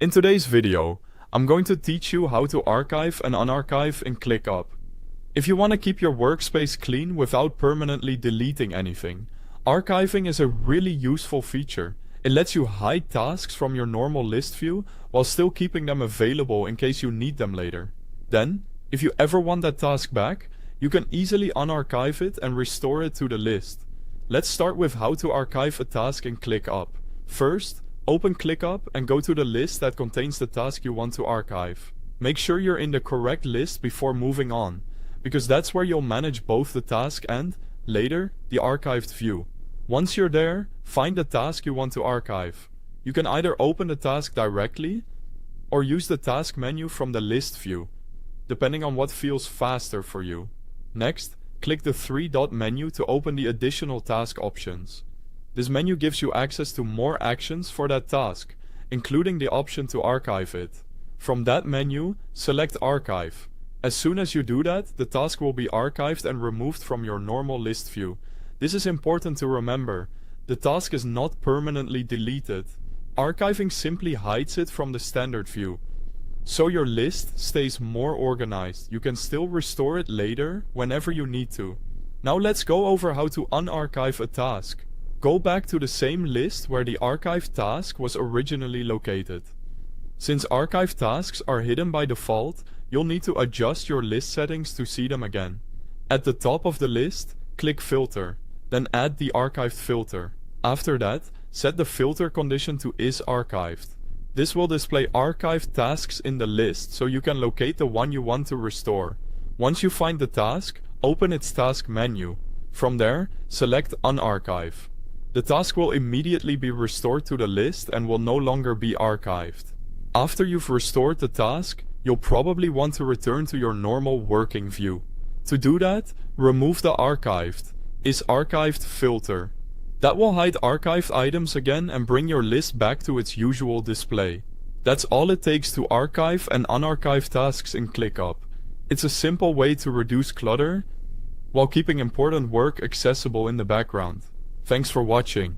In today's video, I'm going to teach you how to archive and unarchive in ClickUp. If you want to keep your workspace clean without permanently deleting anything, archiving is a really useful feature. It lets you hide tasks from your normal list view while still keeping them available in case you need them later. Then, if you ever want that task back, you can easily unarchive it and restore it to the list. Let's start with how to archive a task in ClickUp. First, open ClickUp and go to the list that contains the task you want to archive. Make sure you're in the correct list before moving on, because that's where you'll manage both the task and, later, the archived view. Once you're there, find the task you want to archive. You can either open the task directly or use the task menu from the list view, depending on what feels faster for you. Next, click the three-dot menu to open the additional task options. This menu gives you access to more actions for that task, including the option to archive it. From that menu, select Archive. As soon as you do that, the task will be archived and removed from your normal list view. This is important to remember. The task is not permanently deleted. Archiving simply hides it from the standard view. So your list stays more organized. You can still restore it later whenever you need to. Now let's go over how to unarchive a task. Go back to the same list where the archived task was originally located. Since archived tasks are hidden by default, you'll need to adjust your list settings to see them again. At the top of the list, click Filter, then add the archived filter. After that, set the filter condition to Is Archived. This will display archived tasks in the list so you can locate the one you want to restore. Once you find the task, open its task menu. From there, select Unarchive. The task will immediately be restored to the list and will no longer be archived. After you've restored the task, you'll probably want to return to your normal working view. To do that, remove the archived, Is Archived filter. That will hide archived items again and bring your list back to its usual display. That's all it takes to archive and unarchive tasks in ClickUp. It's a simple way to reduce clutter while keeping important work accessible in the background. Thanks for watching.